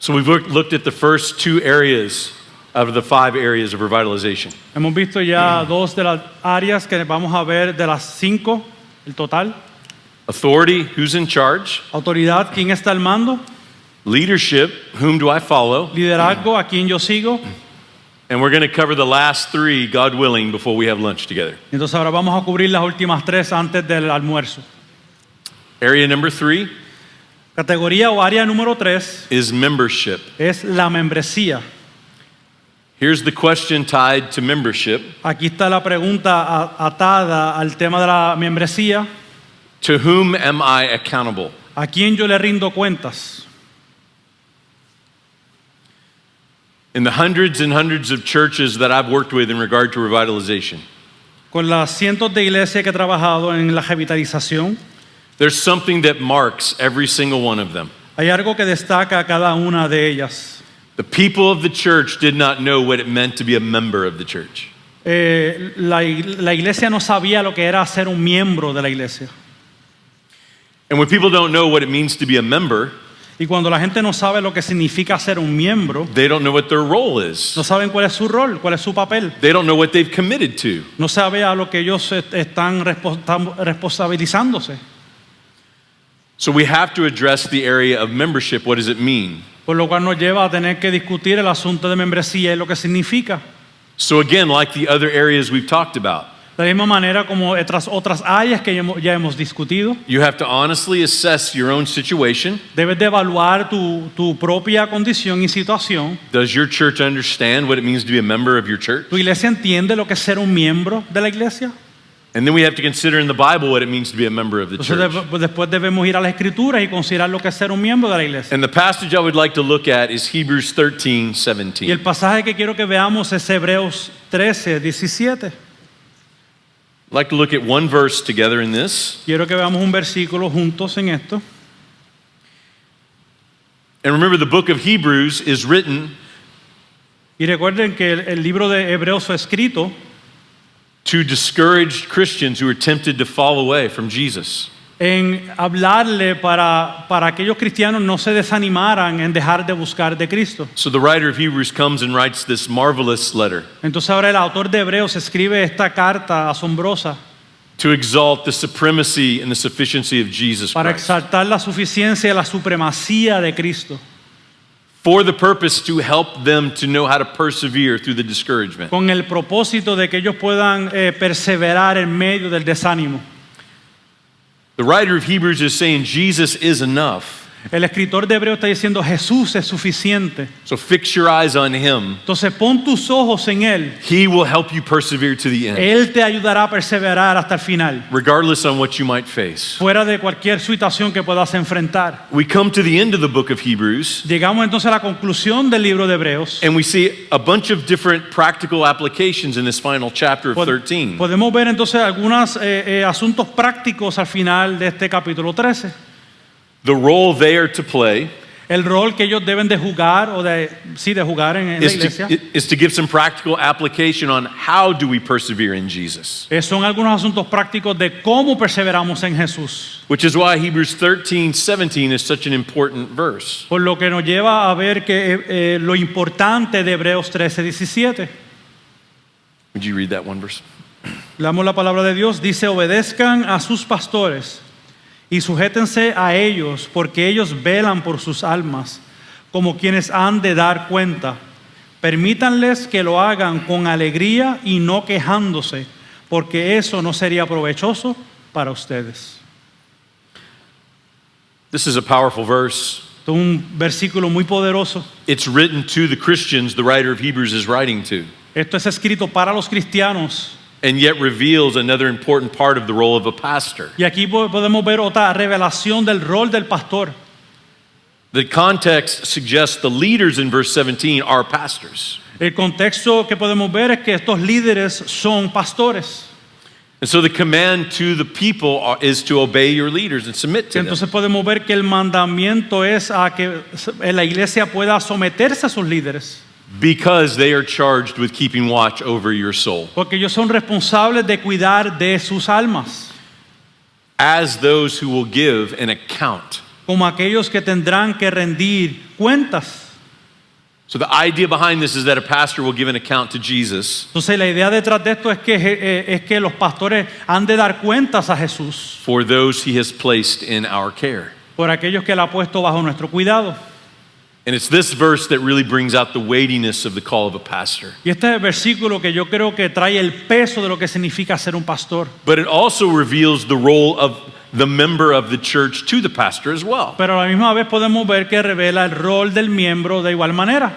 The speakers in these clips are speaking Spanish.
So we've looked at the first 2 areas out of the 5 areas of revitalization. Hemos visto ya 2 de las áreas que vamos a ver de las 5, el total. Authority, who's in charge? Autoridad, ¿quién está al mando? Leadership, whom do I follow? Liderazgo, ¿a quién yo sigo? And we're going to cover the last 3, God willing, before we have lunch together. Entonces ahora vamos a cubrir las últimas 3 antes del almuerzo. Area number 3 Categoría o área número 3 is membership. es la membresía. Here's the question tied to membership. Aquí está la pregunta atada al tema de la membresía. To whom am I accountable? ¿A quién yo le rindo cuentas? In the hundreds and hundreds of churches that I've worked with in regard to revitalization, Con las cientos de iglesias que he trabajado en la revitalización, there's something that marks every single one of them. hay algo que destaca a cada una de ellas. The people of the church did not know what it meant to be a member of the church. La iglesia no sabía lo que era ser un miembro de la iglesia. And when people don't know what it means to be a member, Y cuando la gente no sabe lo que significa ser un miembro, they don't know what their role is. no saben cuál es su rol, cuál es su papel. They don't know what they've committed to. No sabe a lo que ellos están responsabilizándose. So we have to address the area of membership. What does it mean? Por lo cual nos lleva a tener que discutir el asunto de membresía y lo que significa. So again, like the other areas we've talked about, De la misma manera como otras áreas que ya hemos discutido, you have to honestly assess your own situation. debes de evaluar tu propia condición y situación. Does your church understand what it means to be a member of your church? ¿Tu iglesia entiende lo que es ser un miembro de la iglesia? And then we have to consider in the Bible what it means to be a member of the Entonces church. después debemos ir a las escrituras y considerar lo que es ser un miembro de la iglesia. And the passage I would like to look at is Hebrews 13, Y el 17. pasaje que quiero que veamos es Hebreos 13, 17. I'd like to look at one verse together in this. Quiero que veamos un versículo juntos en esto. And remember, the book of Hebrews is written Y recuerden que el libro de Hebreos fue escrito to discouraged Christians who are tempted to fall away from Jesus. en hablarle para aquellos cristianos no se desanimaran en dejar de buscar de Cristo. So the writer of Hebrews comes and writes this marvelous letter Entonces ahora el autor de Hebreos escribe esta carta asombrosa to exalt the supremacy and the sufficiency of Jesus para Christ, exaltar la suficiencia y la supremacía de Cristo, for the purpose to help them to know how to persevere through the discouragement. con el propósito de que ellos puedan perseverar en medio del desánimo. The writer of Hebrews is saying Jesus is enough. El escritor de Hebreos está diciendo Jesús es suficiente. So fix your eyes on him. Entonces pon tus ojos en Él. He will help you persevere to the end, Él te ayudará a perseverar hasta el final, regardless on what you might face. fuera de cualquier situación que puedas enfrentar. We come to the end of the book of Hebrews, Llegamos entonces a la conclusión del libro de Hebreos. and we see a bunch of different practical applications in this final chapter of 13. Podemos ver entonces algunos asuntos prácticos al final de este capítulo 13. The role they are to play El rol que ellos deben de jugar o de jugar en la iglesia. is to give some practical application on how do we persevere in Jesus. Son algunos asuntos prácticos de cómo perseveramos en Jesús. Which is why Hebrews 13:17 is such an important verse. Por lo que nos lleva a ver que lo importante de Hebreos 13, 17. Would you read that one verse? Leamos la palabra de Dios. Dice, obedezcan a sus pastores y sujétense a ellos, porque ellos velan por sus almas, como quienes han de dar cuenta. Permítanles que lo hagan con alegría y no quejándose, porque eso no sería provechoso para ustedes. This is a powerful verse. Esto es un versículo muy poderoso. It's written to the Christians the writer of Hebrews is writing to, Esto es escrito para los cristianos. and yet reveals another important part of the role of a pastor. Y aquí podemos ver otra revelación del rol del pastor. The context suggests the leaders in verse 17 are pastors. El contexto que podemos ver es que estos líderes son pastores. And so the command to the people is to obey your leaders and submit to them. Entonces podemos ver que el mandamiento es a que la iglesia pueda someterse a sus líderes, Because they are charged with keeping watch over your soul. porque ellos son responsables de cuidar de sus almas, As those who will give an account. como aquellos que tendrán que rendir cuentas. So the idea behind this is that a pastor will give an account to Jesus Entonces la idea detrás de esto es que los pastores han de dar cuentas a Jesús for those he has placed in our care. por aquellos que él ha puesto bajo nuestro cuidado. And it's this verse that really brings out the weightiness of the call of a pastor. Y este es el versículo que yo creo que trae el peso de lo que significa ser un pastor. But it also reveals the role of the member of the church to the pastor as well. Pero a la misma vez podemos ver que revela el rol del miembro de igual manera.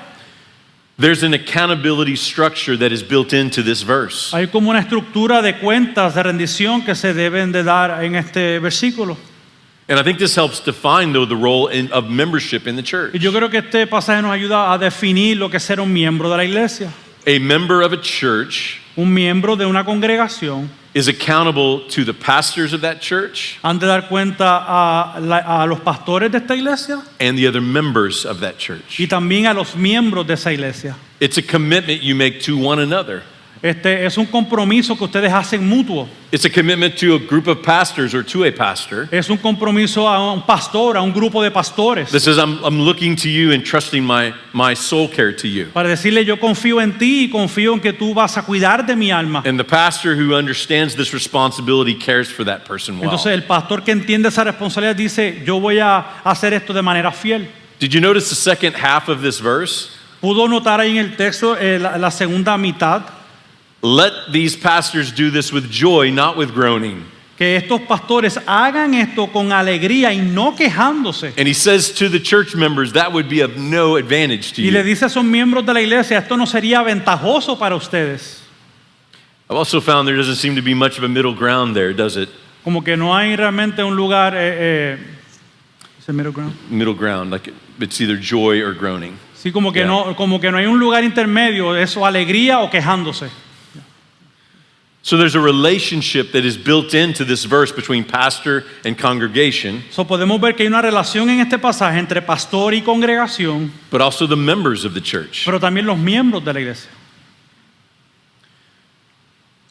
There's an accountability structure that is built into this verse. Hay como una estructura de cuentas de rendición que se deben de dar en este versículo. And I think this helps define, though, the role of membership in the Y church. yo creo que este pasaje nos ayuda a definir lo que es ser un miembro de la iglesia. A member of a church Un miembro de una congregación is accountable to the pastors of that church han de dar cuenta a los pastores de esta iglesia and the other members of that church. y también a los miembros de esa iglesia. It's a commitment you make to one another. Este es un compromiso que ustedes hacen mutuo. It's a commitment to a group of pastors or to a pastor Es un compromiso a un pastor, a un grupo de pastores. that says, I'm looking to you and trusting my soul care to you. Para decirle, yo confío en ti y confío en que tú vas a cuidar de mi alma. And the pastor who understands this responsibility cares for that person well. Entonces el pastor que entiende esa responsabilidad dice, yo voy a hacer esto de manera fiel. Did you notice the second half of this verse? Pudo notar ahí en el texto la segunda mitad, Let these pastors do this with joy, not with groaning. que estos pastores hagan esto con alegría y no quejándose. And he says to the church members, that would be of no advantage to Y le you. dice a esos miembros de la iglesia, esto no sería ventajoso para ustedes. I've also found there doesn't seem to be much of a middle ground there, does it? Como que no hay realmente un lugar, ¿es el middle ground? Middle ground, like it's either joy or groaning. Sí, como que, Yeah. como que no hay un lugar intermedio, es o alegría o quejándose. So there's a relationship that is built into this verse between pastor and congregation, So podemos ver que hay una relación en este pasaje entre pastor y congregación, but also the members of the church. pero también los miembros de la iglesia.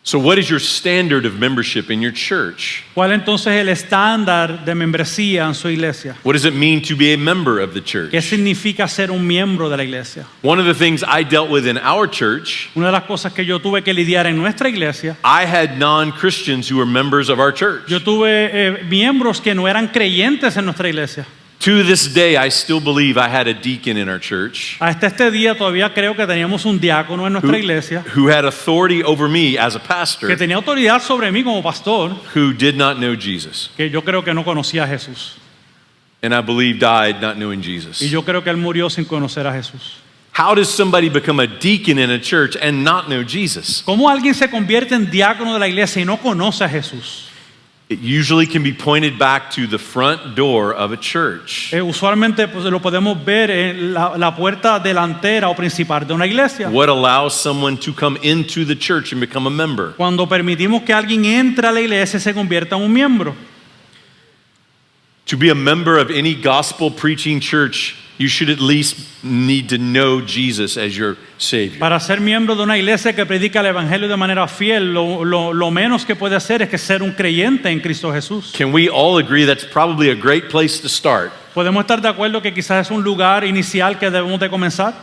So what is your standard of membership in your church? ¿Cuál entonces es el estándar de membresía en su iglesia? What does it mean to be a member of the church? ¿Qué significa ser un miembro de la iglesia? One of the things I dealt with in our church, Una de las cosas que yo tuve que lidiar en nuestra iglesia, I had non-Christians who were members of our church. yo tuve miembros que no eran creyentes en nuestra iglesia. To this day, I still believe I had a deacon in our church Hasta este día todavía creo que teníamos un diácono en nuestra iglesia who had authority over me as a que pastor tenía autoridad sobre mí como pastor, who did not know Jesus. que yo creo que no conocía a Jesús. And I believe died not knowing Y Jesus. yo creo que él murió sin conocer a Jesús. How does somebody become a deacon in a church and not know Jesus? ¿Cómo alguien se convierte en diácono de la iglesia y no conoce a Jesús? It usually can be pointed back to the front door of a church. Usualmente pues, lo podemos ver en la puerta delantera o principal de una iglesia. What allows someone to come into the church and become a member? Cuando permitimos que alguien entre a la iglesia y se convierta en un miembro. To be a member of any gospel preaching church, you should at least need to know Jesus as your Savior. Para ser miembro de una iglesia que predica el evangelio de manera fiel, lo menos que puede hacer es que ser un creyente en Cristo Jesús. Can we all agree that's probably a great place to start? ¿Podemos estar de acuerdo que quizás es un lugar inicial que debemos de comenzar?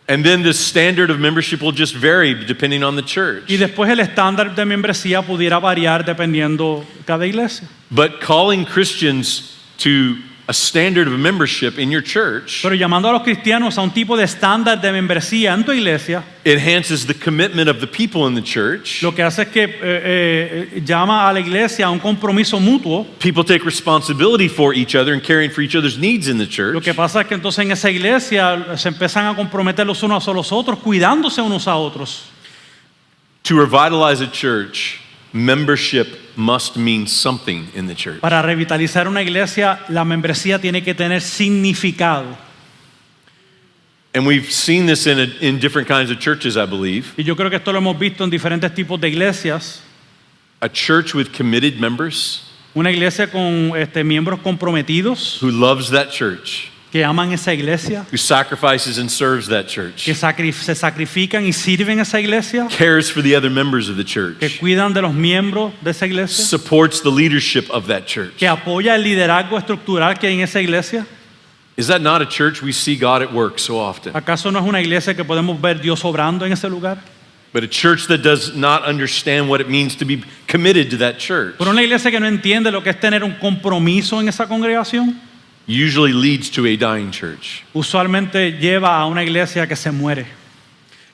And then the standard of membership will just vary depending on the church. Y después el estándar de membresía pudiera variar dependiendo cada iglesia. But calling Christians to a standard of membership in your church Pero llamando a los cristianos a un tipo de estándar de membresía en tu iglesia, enhances the commitment of the people in the church. lo que hace es que llama a la iglesia a un compromiso mutuo. People take responsibility for each other and caring for each other's needs in the Lo church. que pasa es que entonces en esa iglesia se empiezan a comprometer los unos a los otros, cuidándose unos a otros. To revitalize a church, membership must mean something in the church. Para revitalizar una iglesia, la membresía tiene que tener significado. And we've seen this in different kinds of churches, I believe. Y yo creo que esto lo hemos visto en diferentes tipos de iglesias. A church with committed members Una iglesia con miembros comprometidos who loves that church, que aman esa iglesia, who sacrifices and serves that church, que se sacrifican y sirven a esa iglesia, cares for the other members of the que church, cuidan de los miembros de esa iglesia, supports the leadership of that church. que apoya el liderazgo estructural que hay en esa iglesia. Is that not a church we see God at work so often? ¿Acaso no es una iglesia que podemos ver Dios obrando en ese lugar? But a church that does not understand what it means to be committed to that church Pero una iglesia que no entiende lo que es tener un compromiso en esa congregación, usually leads to a dying church. usualmente lleva a una iglesia que se muere.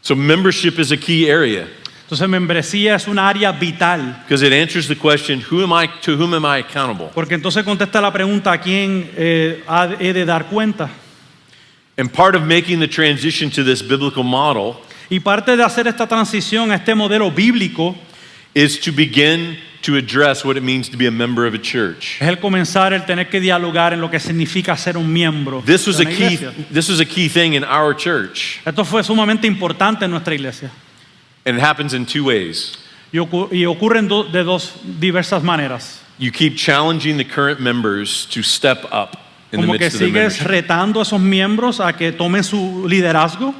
So membership is a key area Entonces, membresía es un área vital, because it answers the question, to whom am I accountable? porque entonces contesta la pregunta: ¿a quién he de dar cuenta? And part of making the transition to this biblical model Y parte de hacer esta transición a este modelo bíblico is to begin to address what it means to be a member of a church. es el comenzar el tener que dialogar en lo que significa ser un miembro This was de a una key iglesia. this was a key thing in our church, Esto fue sumamente importante en nuestra iglesia and it happens in two ways. y ocurre de dos diversas maneras. You keep challenging the current members to step up in the Como que midst of their sigues membership. retando a esos miembros a que tomen su liderazgo,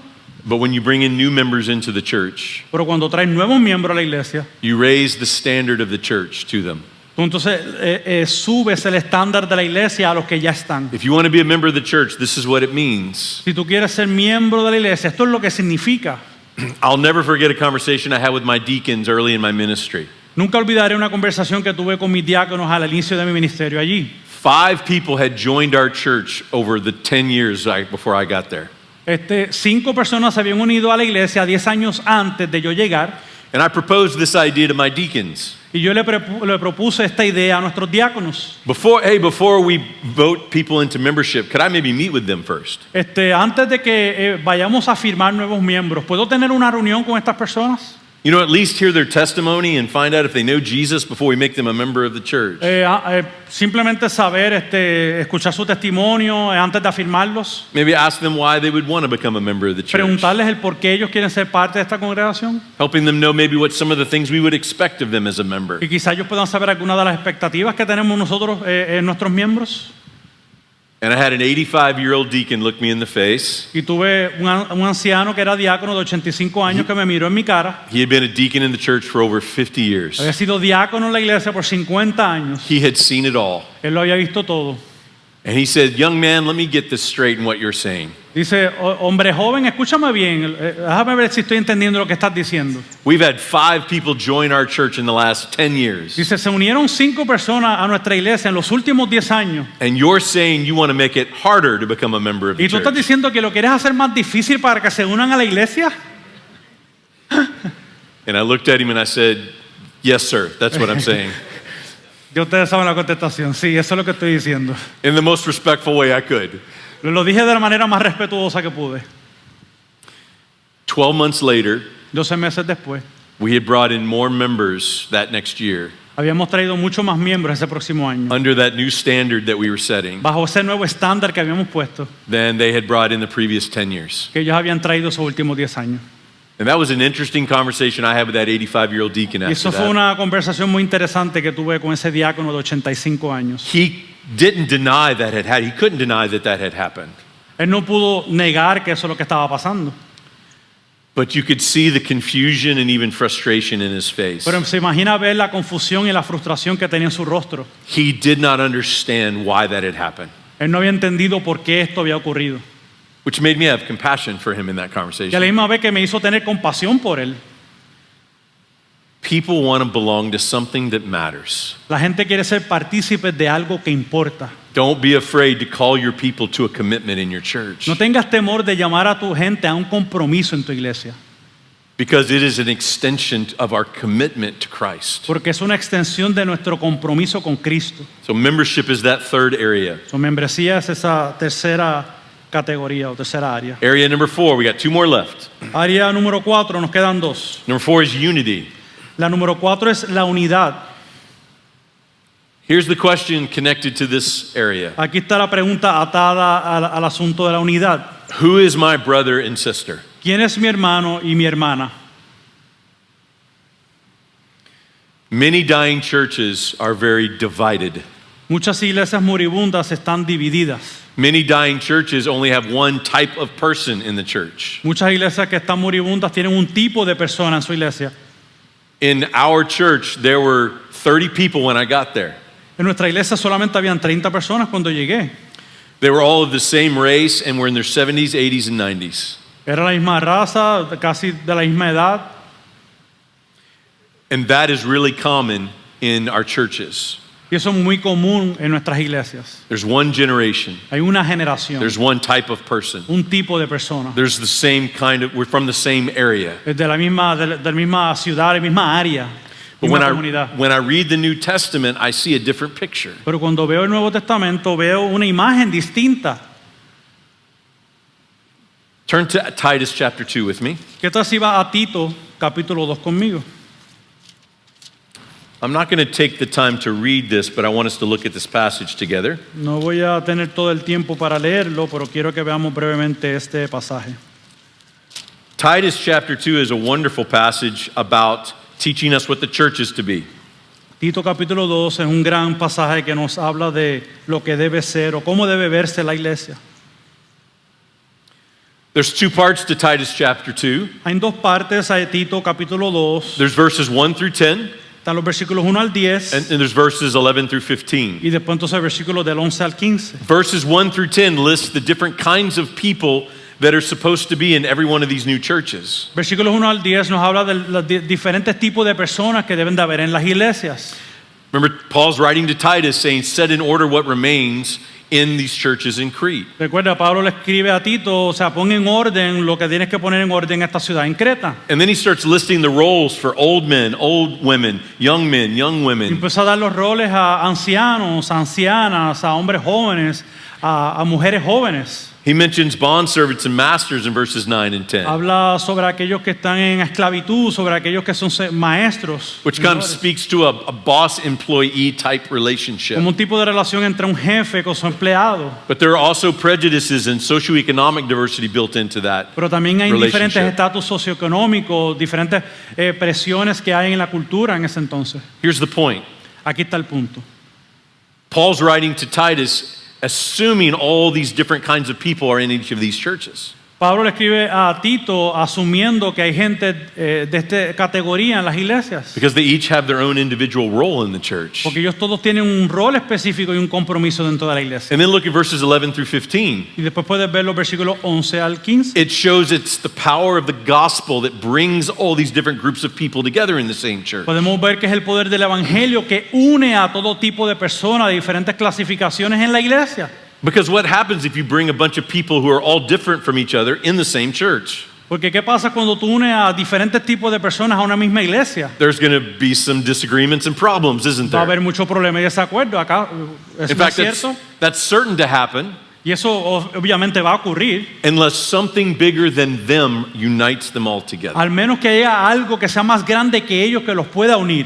But when you bring in new members into the church, pero cuando traes nuevos miembros a la iglesia, you raise the standard of the church to them. tú entonces subes el estándar de la iglesia a los que ya están. If you want to be a member of the church, this is what it means. Si tú quieres ser miembro de la iglesia, esto es lo que significa. I'll never forget a conversation I had with my deacons early in my ministry. Nunca olvidaré una conversación que tuve con mis diáconos al inicio de mi ministerio allí. 5 people had joined our church over the 10 years before I got there. 5 personas se habían unido a la iglesia 10 años antes de yo llegar, And I proposed this idea to my deacons. y yo le propuse esta idea a nuestros diáconos. Before we vote people into membership, could I maybe meet with them first? Antes de que vayamos a firmar nuevos miembros, ¿puedo tener una reunión con estas personas? You know, at least hear their testimony and find out if they know Jesus before we make them a member of the church. Simplemente saber, escuchar su testimonio antes de afirmarlos, Maybe ask them why they would want to become a member of the church. preguntarles el por qué ellos quieren ser parte de esta congregación, Helping them know maybe what some of the things we would expect of them as a member. y quizá ellos puedan saber algunas de las expectativas que tenemos nosotros, nuestros miembros. And I had an 85-year-old deacon look me in the face. Y tuve un anciano que era diácono de 85 años que me miró en mi cara. He had been a deacon in the church for over 50 years. Había sido diácono en la iglesia por 50 años. He had seen it all. Él lo había visto todo. And he said, "Young man, let me get this straight in what you're saying. Dice: hombre joven, escúchame bien, déjame ver si estoy entendiendo lo que estás diciendo. We've had 5 people join our church in the last 10 years. Dice: se unieron 5 personas a nuestra iglesia en los últimos 10 años. And you're saying you want to make it harder to become a member of the Y tú estás church." diciendo que lo quieres hacer más difícil para que se unan a la iglesia. And I looked at him and I said, "Yes, sir, that's what I'm saying." Ya ustedes saben la contestación. Sí, eso es lo que estoy diciendo. In the most respectful way I could. Lo dije de la manera más respetuosa que pude. 12 months later, 12 meses después, we had brought in more members that next year habíamos traído muchos más miembros ese próximo año, under that new standard that we were setting bajo ese nuevo estándar que habíamos puesto, than they had brought in the previous 10 years. que ellos habían traído esos últimos 10 años. And that was an interesting conversation I had with that 85-year-old deacon Y after eso fue that. una conversación muy interesante que tuve con ese diácono de 85 años. He didn't deny he couldn't deny that had happened. Él no pudo negar que eso es lo que estaba pasando. But you could see the confusion and even frustration in his face. Pero se imagina ver la confusión y la frustración que tenía en su rostro. He did not understand why that had happened, Él no había entendido por qué esto había ocurrido. which made me have compassion for him in that Y a la conversation. misma vez que me hizo tener compasión por él. People want to belong to something that matters. La gente quiere ser partícipes de algo que importa. Don't be afraid to call your people to a commitment in your church, No tengas temor de llamar a tu gente a un compromiso en tu iglesia, because it is an extension of our commitment to Christ. porque es una extensión de nuestro compromiso con Cristo. So membership is that third area. Su membresía es esa tercera categoría o tercera área. Area number 4, we got 2 more left. Área número 4, nos quedan 2. Number 4 is unity. La número 4 es la unidad. Here's the question connected to this area. Aquí está la pregunta atada al asunto de la unidad. Who is my brother and sister? ¿Quién es mi hermano y mi hermana? Many dying churches are very divided. Muchas iglesias moribundas están divididas. Many dying churches only have one type of person in the church. Muchas iglesias que están moribundas tienen un tipo de persona en su iglesia. In our church, there were 30 people when I got there. En nuestra iglesia solamente habían 30 personas cuando llegué. They were all of the same race and were in their 70s, 80s, and 90s. Era la misma raza, casi de la misma edad. And that is really common in our churches. Y eso es muy común en nuestras iglesias. There's one generation. Hay una generación, There's one type of person. un tipo de persona. There's the same kind of, we're from the same area. Es de la misma ciudad, de la misma área, But misma comunidad. when I read the New Testament, I see a different picture. Pero cuando veo el Nuevo Testamento, veo una imagen distinta. Turn to Titus chapter 2 with me. ¿Qué tal si va a Tito, capítulo 2 conmigo? I'm not going to take the time to read this, but I want us to look at this passage together. No voy a tener todo el tiempo para leerlo, pero quiero que veamos brevemente este pasaje. Titus chapter 2 is a wonderful passage about teaching us what the church is to be. Tito capítulo 2 es un gran pasaje que nos habla de lo que debe ser o cómo debe verse la iglesia. There's two parts to Titus chapter 2. Hay dos partes a Tito capítulo 2. There's verses 1 through 10, Están los versículos 1 al 10 and there's verses 11 through 15. y después entonces el versículo del 11 al 15. Verses 1 through 10 list the different kinds of people that are supposed to be in every one of these new churches. Versículos 1 al 10 nos habla de los diferentes tipos de personas que deben de haber en las iglesias. Remember, Paul's writing to Titus saying, set in order what remains in these churches in Crete. Recuerda, Pablo le escribe a Tito, o sea, pon en orden lo que tienes que poner en orden en esta ciudad en Creta. And then he starts listing the roles for old men, old women, young men, young Y women. empieza a dar los roles a ancianos, a ancianas, a hombres jóvenes, a mujeres jóvenes. He mentions bondservants and masters in verses 9 and 10, Habla sobre aquellos que están en esclavitud, sobre aquellos que son maestros. which kind of speaks to a boss-employee type relationship. Como un tipo de relación entre un jefe con su empleado. But there are also prejudices and socioeconomic diversity built into that. Pero también hay diferentes relationship. estatus socioeconómicos, diferentes presiones que hay en la cultura en ese entonces. Here's the point. Aquí está el punto. Paul's writing to Titus assuming all these different kinds of people are in each of these churches. Pablo le escribe a Tito asumiendo que hay gente de esta categoría en las iglesias. Because they each have their own individual role in the church. Porque ellos todos tienen un rol específico y un compromiso dentro de la iglesia. And then look at verses 11 through 15. Y después puedes ver los versículos 11 al 15. It shows it's the power of the gospel that brings all these different groups of people together in the same church. Podemos ver que es el poder del evangelio que une a todo tipo de personas de diferentes clasificaciones en la iglesia. Because what happens if you bring a bunch of people who are all different from each other in the same church? Porque ¿qué pasa cuando tú unes a diferentes tipos de personas a una misma iglesia? There's going to be some disagreements and problems, isn't Va a there? haber mucho problema y desacuerdo. Acá es In muy fact, cierto. that's certain to happen Y eso obviamente va a ocurrir. unless something bigger than them unites them all together. Al menos que haya algo que sea más grande que ellos que los pueda unir.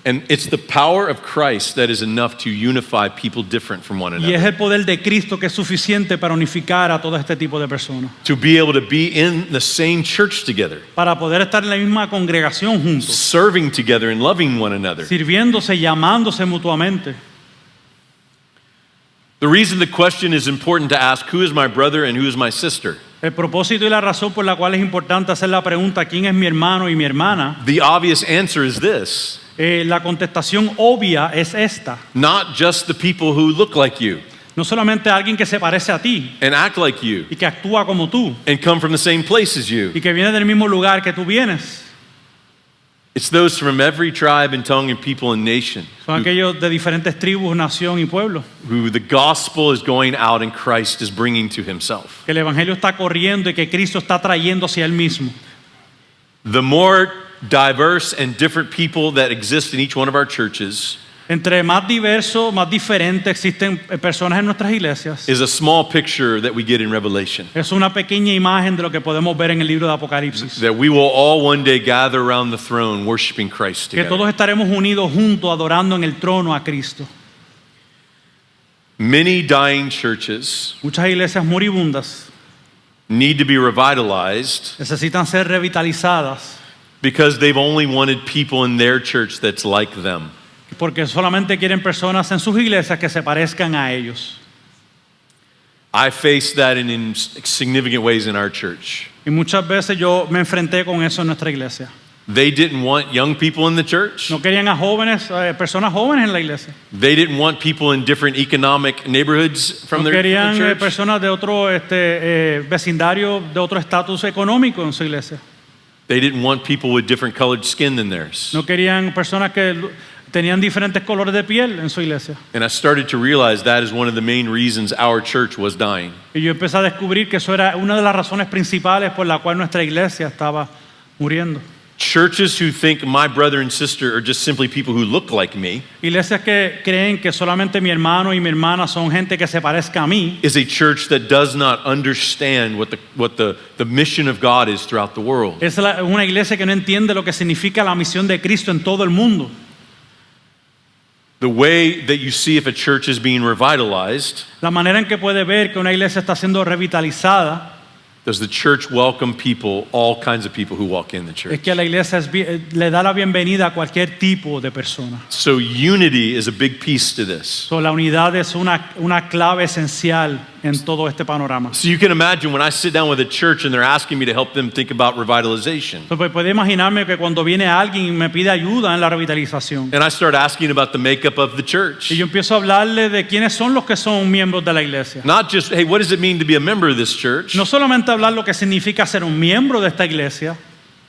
And it's the power of Christ that is enough to unify people different from one Y es another. el poder de Cristo que es suficiente para unificar a todo este tipo de personas. To be able to be in the same church together, Para poder estar en la misma congregación juntos. serving together and loving one another. Sirviéndose, llamándose mutuamente. The reason the question is important to ask, who is my brother and who is my sister? El propósito y la razón por la cual es importante hacer la pregunta ¿quién es mi hermano y mi hermana? The obvious answer is this. La contestación obvia es esta. Not just the people who look like you No solamente alguien que se parece a ti and act like you y que actúa como tú and come from the same place as you. y que viene del mismo lugar que tú vienes. It's those from every tribe and tongue and people and nation Son aquellos de diferentes tribus, nación y pueblo. who the gospel is going out and Christ is bringing to himself. Que el evangelio está corriendo y que Cristo está trayendo hacia él mismo. The more diverse and different people that exist in each one of our churches Entre más diversos, más diferentes existen personas en nuestras iglesias. is a small picture that we get in Revelation. Es una pequeña imagen de lo que podemos ver en el libro de Apocalipsis. That we will all one day gather around the throne worshiping Christ Que together. todos estaremos unidos juntos adorando en el trono a Cristo. Many dying churches Muchas iglesias moribundas need to be revitalized necesitan ser revitalizadas because they've only wanted people in their church that's like them. porque solamente quieren personas en sus iglesias que se parezcan a ellos. I faced that in significant ways in our church. Y muchas veces yo me enfrenté con eso en nuestra iglesia. They didn't want young people in the church. No querían a jóvenes, personas jóvenes en la iglesia. They didn't want people in different economic neighborhoods from No their querían church. personas de otro vecindario, de otro estatus económico en su iglesia. They didn't want people with different colored skin than theirs. No querían personas que tenían diferentes colores de piel en su iglesia. And I started to realize that is one of the main reasons our church was dying. Y yo empecé a descubrir que eso era una de las razones principales por la cual nuestra iglesia estaba muriendo. Churches who think my brother and sister are just simply people who look like me Iglesias que creen que solamente mi hermano y mi hermana son gente que se parezca a mí is a church that does not understand what the mission of God is throughout the world. es una iglesia que no entiende lo que significa la misión de Cristo en todo el mundo. The way that you see if a church is being revitalized, La manera en que puede ver que una iglesia está siendo revitalizada does the church welcome people, all kinds of people who walk in the es church? que la iglesia le da la bienvenida a cualquier tipo de persona. So unity is a big piece to this. So, la unidad es una clave esencial en todo este panorama. So you can imagine when I sit down with a church and they're asking me to help them think about revitalization. So, pues, puede imaginarme que cuando viene alguien y me pide ayuda en la revitalización And I start asking about the makeup of the church. y yo empiezo a hablarle de quiénes son los que son miembros de la iglesia. Not just, hey, what does it mean to be a member of this church? No solamente hablar lo que significa ser un miembro de esta iglesia,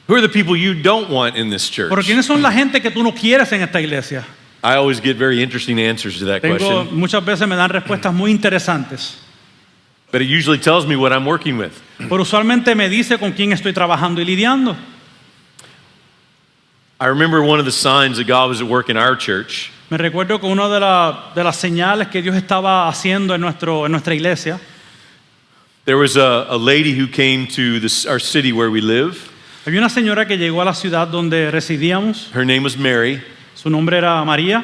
Who are the people you don't want in this church? pero quiénes son la gente que tú no quieres en esta iglesia. I always get very interesting answers to that question, Muchas veces me dan respuestas muy interesantes, but it usually tells me what I'm working with. pero usualmente me dice con quién estoy trabajando y lidiando. I remember one of the signs that God was at work in our church. Me recuerdo que una de las señales que Dios estaba haciendo en nuestra iglesia, There was a lady who came to our city where we live. había una señora que llegó a la ciudad donde residíamos. Her name was Mary, Su nombre era María,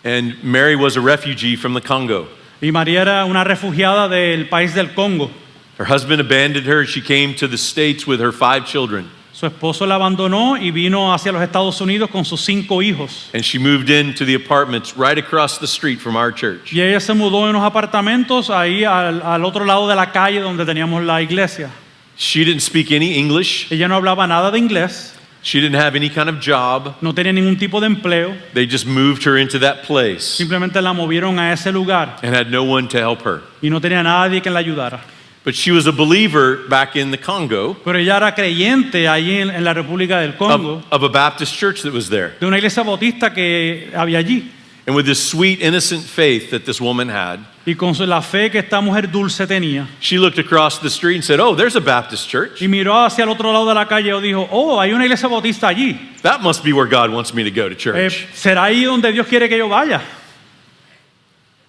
and Mary was a refugee from the Congo. y María era una refugiada del país del Congo. Her husband abandoned her. She came to the States with her 5 children, Su esposo la abandonó y vino hacia los Estados Unidos con sus 5 hijos. and she moved into the apartments right across the street from our church. Y ella se mudó en unos apartamentos ahí al otro lado de la calle donde teníamos la iglesia. She didn't speak any English. Ella no hablaba nada de inglés, She didn't have any kind of job. no tenía ningún tipo de empleo, They just moved her into that place simplemente la movieron a ese lugar and had no one to help her. y no tenía nadie que la ayudara. But she was a believer back in the Congo Pero ella era creyente allí en la República del Congo, of a Baptist church that was there. de una iglesia bautista que había allí. And with this sweet, innocent faith that this woman had, Y con la fe que esta mujer dulce tenía, she looked across the street and said, "Oh, there's a Baptist church. y miró hacia el otro lado de la calle y dijo, oh, hay una iglesia bautista allí. That must be where God wants me to go to church." ¿Será ahí donde Dios quiere que yo vaya?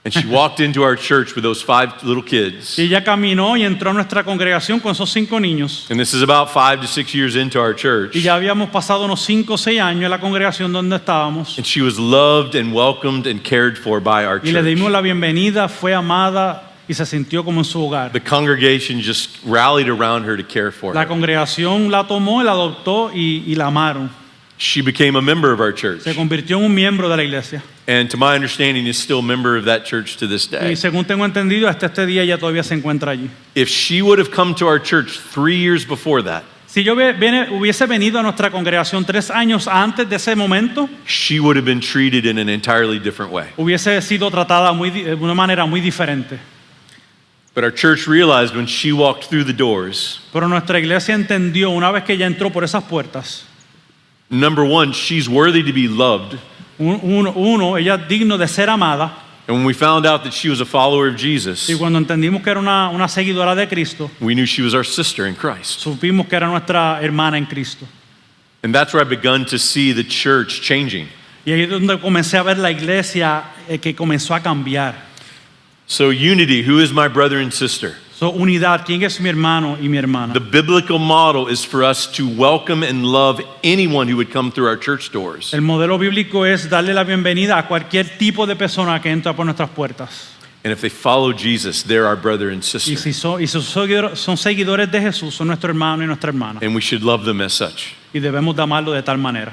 And she walked into our church with those 5 little kids. Y ella caminó y entró a nuestra congregación con esos 5 niños. And this is about 5 to 6 years into our church. Y ya habíamos pasado unos 5 o 6 años en la congregación donde estábamos. And she was loved and welcomed and cared for by our Y le dimos church. la bienvenida, fue amada y se sintió como en su hogar. The congregation just rallied around her to care for La her. congregación la tomó, la adoptó y la amaron. She became a member of our church. Se convirtió en un miembro de la iglesia. And to my understanding, is still a member of that church to this Y day. según tengo entendido, hasta este día ella todavía se encuentra allí. If she would have come to our church 3 years before that, Si yo hubiese venido a nuestra congregación 3 años antes de ese momento, she would have been treated in an entirely different way. hubiese sido tratada de una manera muy diferente. But our church realized when she walked through the doors, Pero nuestra iglesia entendió una vez que ella entró por esas puertas, number one, she's worthy to be loved. ella es digno de ser amada. And when we found out that she was a follower of Jesus, Y cuando entendimos que era una seguidora de Cristo, we knew she was our sister in Christ. supimos que era nuestra hermana en Cristo. And that's where I begun to see the church changing. Y ahí es donde comencé a ver la iglesia que comenzó a cambiar. So unity, who is my brother and sister? So, unidad, ¿quién es mi hermano y mi hermana? The biblical model is for us to welcome and love anyone who would come through our church doors. El modelo bíblico es darle la bienvenida a cualquier tipo de persona que entra por nuestras puertas. And if they follow Jesus, they're our brother and Y sister. si son seguidores de Jesús, son nuestro hermano y nuestra hermana. And we should love them as such. Y debemos de amarlo de tal manera.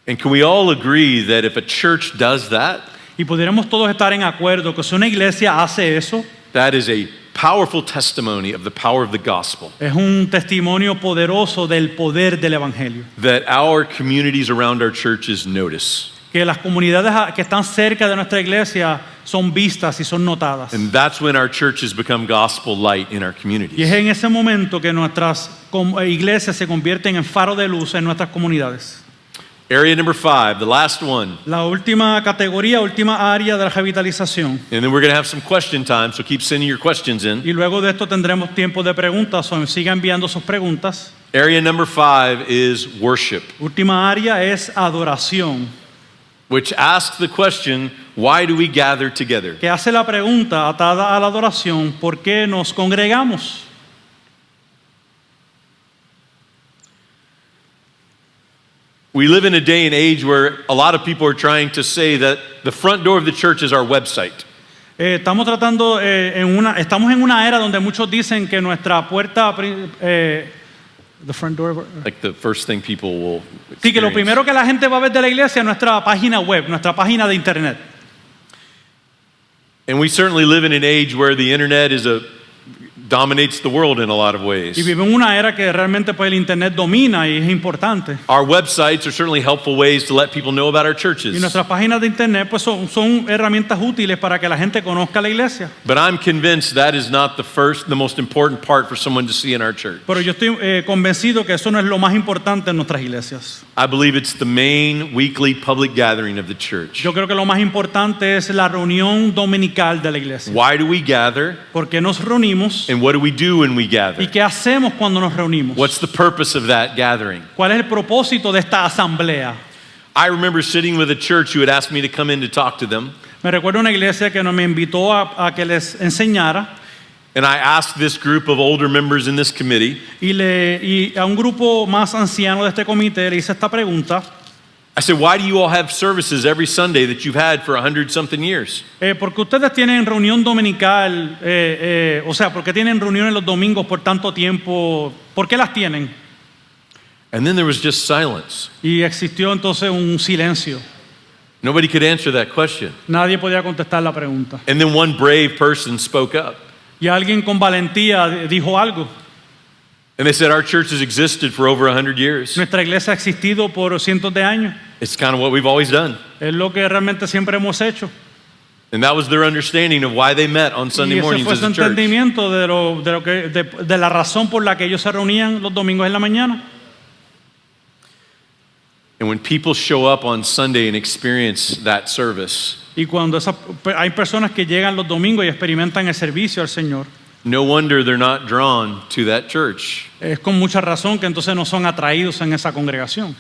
And can we all agree that if a church does that, Y pudiéramos todos estar en acuerdo que si una iglesia hace eso, that is a powerful testimony of the power of the gospel Es un testimonio poderoso del poder del Evangelio. that our communities around our churches notice. Que las comunidades que están cerca de nuestra iglesia son vistas y son notadas. And that's when our churches become gospel light in our Y es communities. en ese momento que nuestras iglesias se convierten en faro de luz en nuestras comunidades. Area number 5, the last one. La última categoría, última área de la revitalización. And then we're going to have some question time, so keep sending your questions in. Y luego de esto tendremos tiempo de preguntas, o siga enviando sus preguntas. Area number 5 is worship, Última área es adoración, which asks the question, why do we gather together? que hace la pregunta atada a la adoración, ¿por qué nos congregamos? We live in a day and age where a lot of people are trying to say that the front door of the church is our website. Estamos estamos en una era donde muchos dicen que nuestra puerta, the front door, Like the first thing people will sí, que lo experience. primero que la gente va a ver de la iglesia es nuestra página web, nuestra página de internet. And we certainly live in an age where the internet dominates the world in a lot of ways. Y vivimos en una era que realmente pues el internet domina y es importante. Our websites are certainly helpful ways to let people know about our Y churches. nuestras páginas de internet pues son herramientas útiles para que la gente conozca la iglesia. But I'm convinced that is not the most important part for someone to see in our church. Pero yo estoy convencido que eso no es lo más importante en nuestras iglesias. I believe it's the main weekly public gathering of the church. Yo creo que lo más importante es la reunión dominical de la iglesia. Why do we gather? Porque nos reunimos And what do we do when we y gather? qué hacemos cuando nos reunimos. What's the purpose of that gathering? ¿Cuál es el propósito de esta asamblea? I remember sitting with a church who had asked me to come in to talk to them. Me recuerdo una iglesia que me invitó a que les enseñara And I asked this group of older members in this committee, y a un grupo más anciano de este comité le hice esta pregunta. I said, why do you all have services every Sunday that you've had for 100-something years? Porque ustedes tienen reunión dominical, o sea, ¿por qué tienen reuniones los domingos por tanto tiempo? ¿Por qué las tienen? And then there was just silence. Y existió entonces un silencio. Nobody could answer that question. Nadie podía contestar la pregunta. And then one brave person spoke up. Y alguien con valentía dijo algo. And they said, our church has existed for over 100 years. Nuestra iglesia ha existido por cientos de años. It's kind of what we've always done. Es lo que realmente siempre hemos hecho. And that was their understanding of why they met on Y Sunday ese mornings fue as su a church. entendimiento de la razón por la que ellos se reunían los domingos en la mañana. And when people show up on Sunday and experience that service, Y cuando hay personas que llegan los domingos y experimentan el servicio al Señor, no wonder they're not drawn to that church. es con mucha razón que entonces no son atraídos en esa congregación.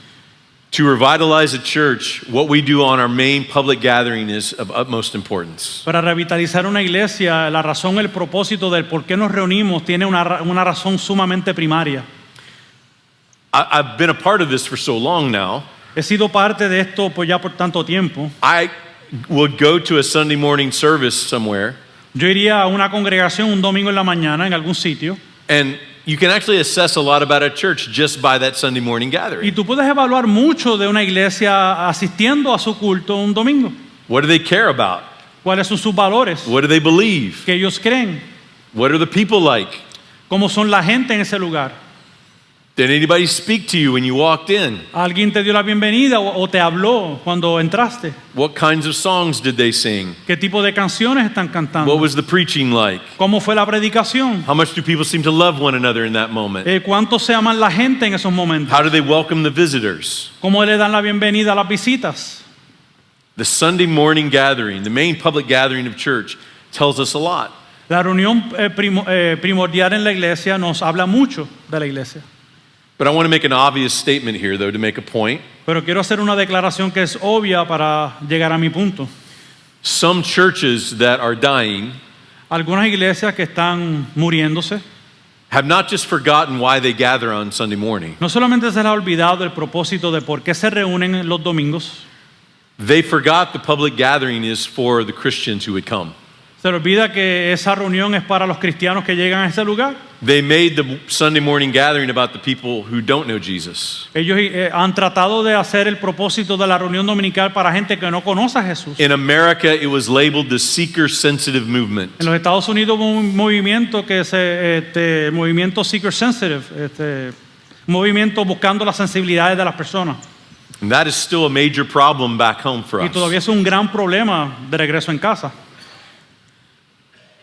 To revitalize a church, what we do on our main public gathering is of utmost importance. Para revitalizar una iglesia, la razón, el propósito del por qué nos reunimos tiene una razón sumamente primaria. I've been a part of this for so long now. He sido parte de esto pues ya por tanto tiempo. I would go to a Sunday morning service somewhere, Yo iría a una congregación un domingo en la mañana en algún sitio and you can actually assess a lot about a church just by that Sunday morning y gathering. tú puedes evaluar mucho de una iglesia asistiendo a su culto un domingo. What do they care about? ¿Cuáles son sus valores? What do they believe? ¿Qué ellos creen? What are the people like? ¿Cómo son la gente en ese lugar? Did anybody speak to you when you walked in? ¿Alguien te dio la bienvenida o te habló cuando entraste? What kinds of songs did they sing? ¿Qué tipo de canciones están What cantando? was the preaching like? ¿Cómo fue la predicación? How much do people seem to love one another in that moment? ¿Cuánto se aman la gente en esos momentos? How do they welcome the visitors? ¿Cómo le dan la bienvenida a las visitas? The Sunday morning gathering, the main public gathering of church, tells us a lot. La reunión primordial en la iglesia nos habla mucho de la iglesia. But I want to make an obvious statement here, though, to make a point. Pero quiero hacer una declaración que es obvia para llegar a mi punto. Some churches that are dying Algunas iglesias que están muriéndose, have not just forgotten why they gather on Sunday morning. no solamente se les ha olvidado el propósito de por qué se reúnen los domingos, They forgot the public gathering is for the Christians who would come. Se le olvida que esa reunión es para los cristianos que llegan a ese lugar. They made the Sunday morning gathering about the people who don't know Jesus. Ellos han tratado de hacer el propósito de la reunión dominical para gente que no conoce a Jesús. In America, it was labeled the seeker-sensitive movement. En los Estados Unidos hubo un movimiento movimiento seeker sensitive, movimiento buscando las sensibilidades de las personas. And that is still a major problem back home for Y us. todavía es un gran problema de regreso en casa.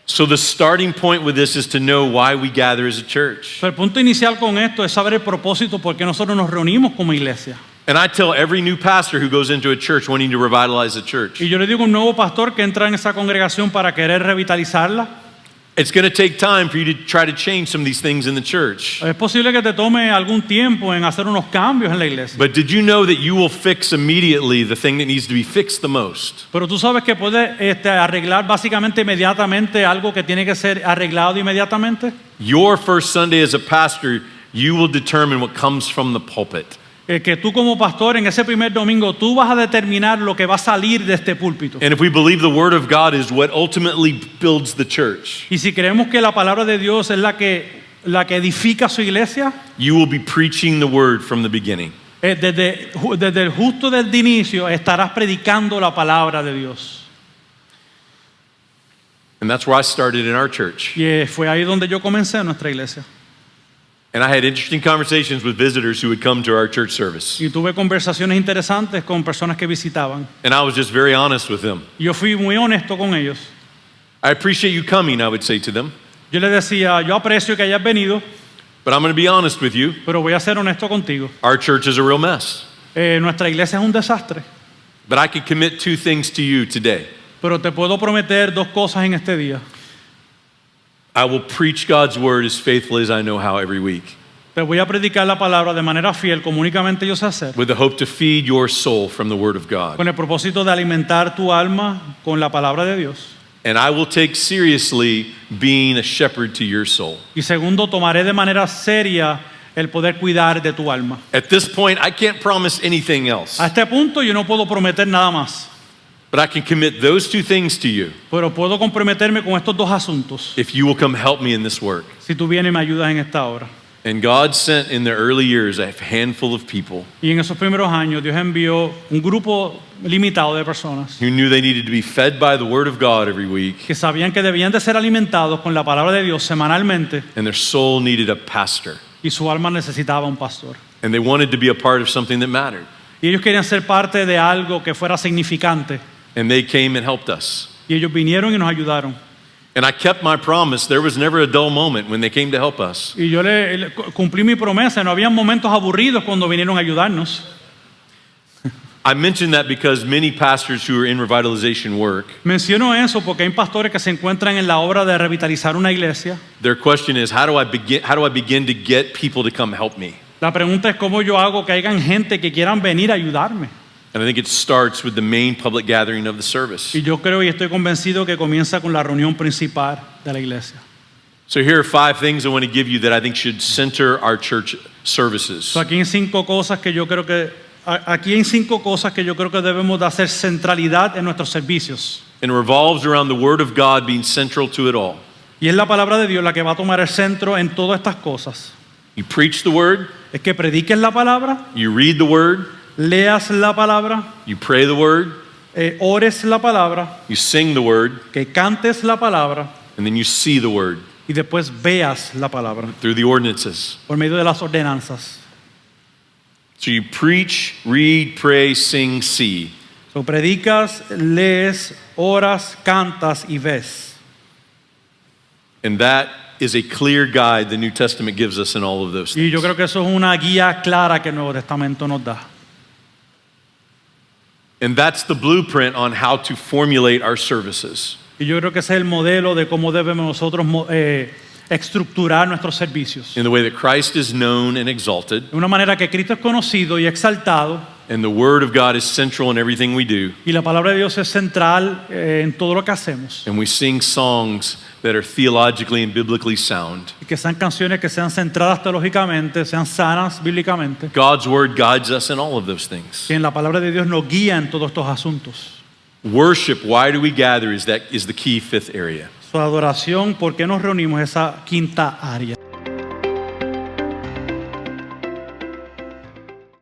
So the starting point with this is to know why we gather as a church. Pero el punto inicial con esto es saber el propósito por qué nosotros nos reunimos como iglesia. And I tell every new pastor who goes into a church wanting to revitalize the church, Y yo le digo a un nuevo pastor que entra en esa congregación para querer revitalizarla, it's going to take time for you to try to change some of these things in the church. es posible que te tome algún tiempo en hacer unos cambios en la iglesia. But did you know that you will fix immediately the thing that needs to be fixed the most? Pero tú sabes que puedes arreglar básicamente inmediatamente algo que tiene que ser arreglado inmediatamente. Your first Sunday as a pastor, you will determine what comes from the pulpit. Que tú como pastor en ese primer domingo tú vas a determinar lo que va a salir de este púlpito. And if we believe the Word of God is what ultimately builds the church, Y si creemos que la palabra de Dios es la que edifica su iglesia, you will be preaching the Word from the beginning. desde el justo del inicio estarás predicando la palabra de Dios. And that's where I started in our church. Y fue ahí donde yo comencé en nuestra iglesia. And I had interesting conversations with visitors who would come to our church service. Y tuve conversaciones interesantes con personas que visitaban. And I was just very honest with them. Y yo fui muy honesto con ellos. I appreciate you coming, I would say to them, Yo les decía, yo aprecio que hayas venido, but I'm going to be honest with you. pero voy a ser honesto contigo. Our church is a real mess. Nuestra iglesia es un desastre. But I can commit two things to you today. Pero te puedo prometer dos cosas en este día. I will preach God's word as faithfully as I know how every week, Te voy a predicar la palabra de manera fiel, como únicamente yo sé hacer, with the hope to feed your soul from the word of God. con el propósito de alimentar tu alma con la palabra de Dios. And I will take seriously being a shepherd to your soul. Y segundo, tomaré de manera seria el poder cuidar de tu alma. At this point, I can't promise anything else, A este punto yo no puedo prometer nada más, but I can commit those two things to you pero puedo comprometerme con estos dos asuntos if you will come help me in this work. si tú vienes y me ayudas en esta obra. And God sent in the early years a handful of people Y en esos primeros años Dios envió un grupo limitado de personas who knew they needed to be fed by the word of God every week, que sabían que debían de ser alimentados con la palabra de Dios semanalmente and their soul needed a pastor. y su alma necesitaba un pastor. And they wanted to be a part of something that mattered. Y ellos querían ser parte de algo que fuera significante. And they came and helped us. Y ellos vinieron y nos ayudaron. And I kept my promise. There was never a dull moment when they came to help us. Y yo le cumplí mi promesa. No había momentos aburridos cuando vinieron a ayudarnos. I mention that because many pastors who are in revitalization work, Menciono eso porque hay pastores que se encuentran en la obra de revitalizar una iglesia. their question is, how do I begin to get people to come help me? La pregunta es cómo yo hago que hayan gente que quieran venir a ayudarme. And I think it starts with the main public gathering of the service. Y yo creo y estoy convencido que comienza con la reunión principal de la iglesia. So here are 5 things I want to give you that I think should center our church services. So, aquí hay 5 cosas que yo creo que debemos de hacer centralidad en nuestros servicios. And it revolves around the word of God being central to it all. Y es la palabra de Dios la que va a tomar el centro en todas estas cosas. You preach the word, Es que prediques la palabra, you read the word, leas la palabra, you pray the word, ores la palabra, you sing the word, que cantes la palabra and then you see the word y después veas la palabra through the ordinances. por medio de las ordenanzas. So you preach, read, pray, sing, see. So, predicas, lees, oras, cantas y ves. And that is a clear guide the New Testament gives us in all of those Y things. yo creo que eso es una guía clara que el Nuevo Testamento nos da. And that's the blueprint on how to formulate our services. Y yo creo que ese es el modelo de cómo debemos nosotros estructurar nuestros servicios. In the way that Christ is known and exalted, De una manera que Cristo es conocido y exaltado and the Word of God is central in everything we do, y la palabra de Dios es central en todo lo que hacemos. and we sing songs that are theologically and biblically sound. Y que sean canciones que sean centradas teológicamente, sean sanas bíblicamente. God's Word guides us in all of those things. Que en la palabra de Dios nos guía en todos estos asuntos. Worship, why do we gather, is the key fifth area. Su adoración, ¿por qué nos reunimos? Esa quinta área.